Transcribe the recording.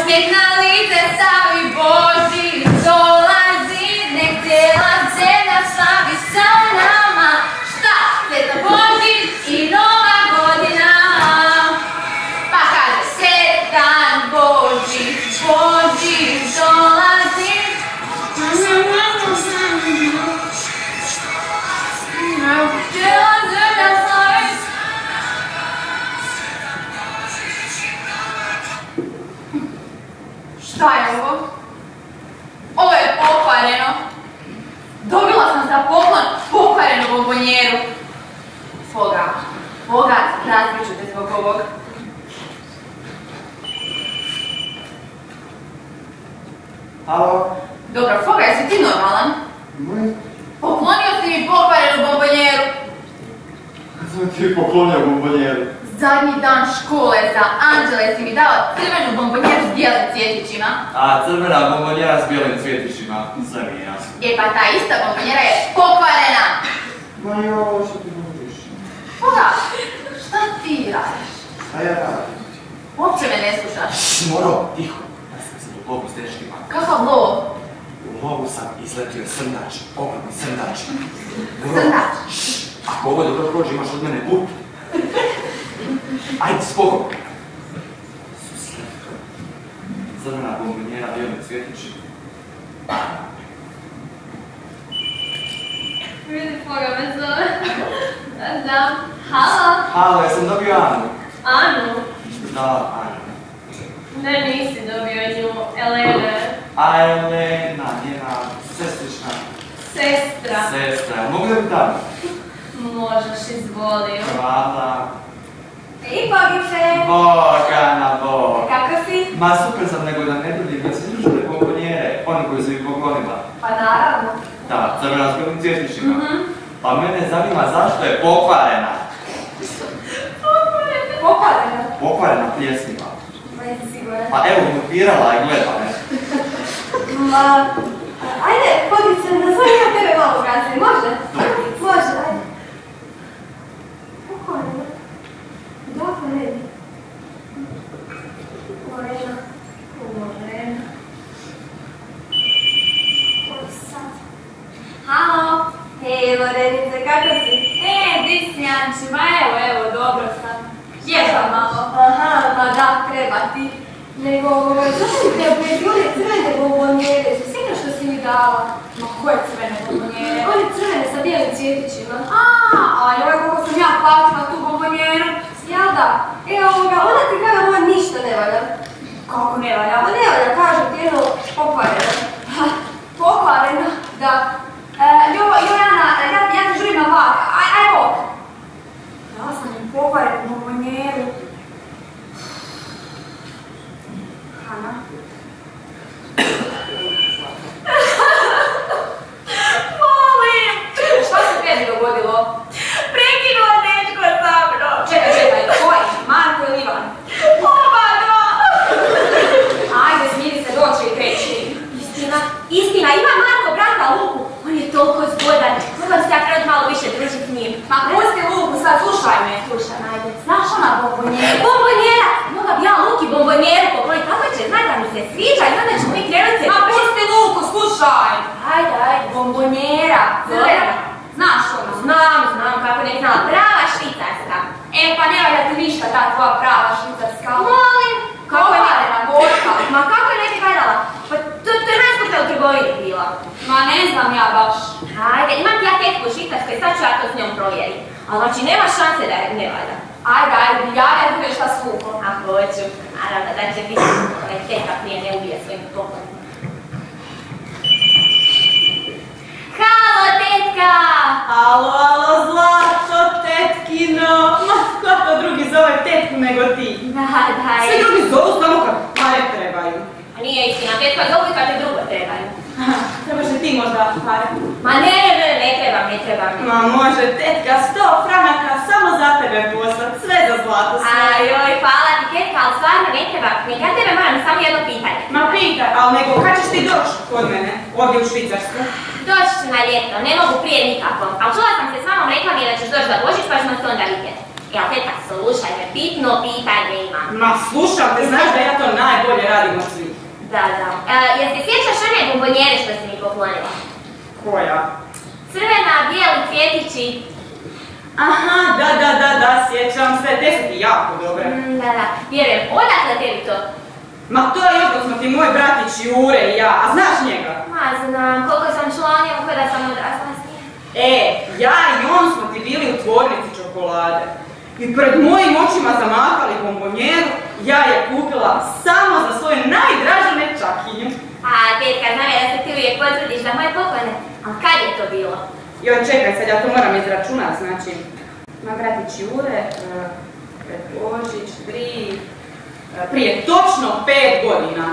Osmijeh na lice stavi Božić dolazi, nek cijela zemlja slavi sa nama. Šta? Sveta Božić i Nova godina. Pa kaže sretan Božić, Božić dolazi. Cijela zemlja slavi. Šta je ovo? Ovo je pokvareno. Dobila sam za poklon pokvarenu bombonjeru. Svoga Boga različite zbog ovog. Halo? Dobro, Foga, jesi ti normalan? Poklonio si mi pokvarenu bombonjeru. Kad sam ti poklonio bombonjeru? Zadnji dan škole za Anđele si mi dala crvenu bombonjeru s bijelim cvjetićima. A, crvena bombonjera s bijelim cvjetićima, sve mi je jasno. E pa ta ista bombonjera je pokvarena. Ma joj, što ti govoriš? Foga, šta ti radiš? Šta ja radim? Uopće me ne slušaš. Moro, tiho. Ja sam se lovu s teškima. Kakav lov? U lovu sam izletio srndač, ogromni srndač. Srndač? Ako ovo dobro prođe, imaš od mene put. Ajde, spogom. Crvena bombonjera, bijelim cvjetićima. Vidi, Foga me zove. Da. Halo? Halo, jesam dobio Anu? Anu? Da, Anu. Ne, nisi dobio nju. Elena. A Elena, njena sestrična. Sestra. Sestra, mogu da bi dam? Možeš, izvoli. Hvala. I Bogiće. Boga na Bog. Kako si? Ma super sam, nego da ne duljim, da se družile bombonjere, one koje su mi poklonila. Pa naravno. Da, crvena s bijelim cvjetićima. Pa mene zanima zašto je pokvarena. Pokvarena? Pokvarena? Pokvarena pljesnima. Ma jesi siguran? Pa evo, mutirala i gleda me. Ma... Ajde, Bogiće, nazvoni ja tebe malo kasnije, može? Može, ajde. Pokvarena? Dakle, ne bi. Morena. Morena. Koji sad? Halo? Hej, Morenice, kako si? Di si, Anči, ma evo, dobro sam. Jeba malo. Aha, ma da, treba ti. Nego, zašto mi te obezbili crvene bombonjere? Se sjećaš što si mi dala? Ma koje crvene bombonjere? One crvene sa bijelim cvjetićima. A joj, kako sam ja platila tu bombonjeru. Jel da? Ona ti kada moja ništa ne valja. Kako ne valja? Ma ne valja, kažem ti jedno pokvareno. Pokvareno? Da. Jojana, ja te žurim na vlak. Ajmo. Ja sam im pokvarenu bombonjeru. Hana. Molim! Šta se tebi dogodilo? Prekinuo dečko sa mnom. Čekaj, koji? Marko ili Ivan? Oba dva! Ajde, smiri se, doći i treći. Istina, ima Marko brata Luku. On je toliko zgodan. Mogla bi se ja krenuti malo više družiti s njim. Ma pusti Luku sad, slušaj me. Slušaj, ajde. Znaš ona bombonjera? Bombonjera! Mogla bi ja Luki bombonjeru pokloniti. Kako će znati da mi se sviđa i onda ćemo mi krenuti se... Ma pusti Luku, slušaj! Ajde, bombonjera. Zelena. Znaš ono? Znam, kako ne znala. Prava švicarska. Pa ne valja ti ništa ta tvoja prava švicarska. Molim! Kako je valjena gorka? Ma kako je ne bi valjala? Pa to je najskuplja u trgovini bila. Ma ne znam ja baš. Ajde, imam ti ja tetku u Švicarskoj, sad ću ja to s njom provjeriti. Ali znači nema šanse da je ne valja. Ajde, javljaj budeš šta sluho. A hoću. Naravno da će biti teta prije ne ubije svojim pokladima. Halo, tetka! Alo, zlato, tetkino. Ma, ko to drugi zove tetku nego ti? Daj. Svi drugi zovu samo kad pare trebaju. A nije istina, tetka zovu kad te drugo trebaju. Trebaš li ti možda pare? Ma ne trebam. Ma može, tetka, 100 franaka samo za tebe poslat, sve za zlato sve. Ajoj, hvala ti tetka, ali stvarno ne trebam. Ja tebe moram samo jedno pitanje. Ma pitaj, ali nego kad ćeš ti doći kod mene, ovdje u Švicarsku? Doći ću na ljeto, ne mogu prije nikako. Ali čula sam se s mamom, rekla mi je da ćeš doći za Božić pa ćemo se onda vidjeti. Jel, teta, slušaj me, bitno pitanje imam. Ma slušam te, znaš da ja to najbolje radim od svih. Da. Jel se sjećaš one bombonijere što si mi poklonila? Koja? Crvena, bijeli cvjetići. Aha, da, sjećam se, te su ti jako dobre. Da, vjerujem, odakle tebi to? Ma to je još dok smo ti moj bratić Jure i ja, a znaš njega? Ma znam, koliko sam čula o njemu kada sam odrasla s njim. Ja i on smo ti bili u tvornici čokolade. I pred mojim očima zamahali bombonjeru, ja je kupila samo za svoje najdraže nečakinje. A tetka, znam je da se ti uvijek potvrdiš za moje poklone, ali kad je to bilo? Joj, čekaj, sad ja to moram izračunat, znači... Moj bratić Jure, pred Božić, prije točno 5 godina.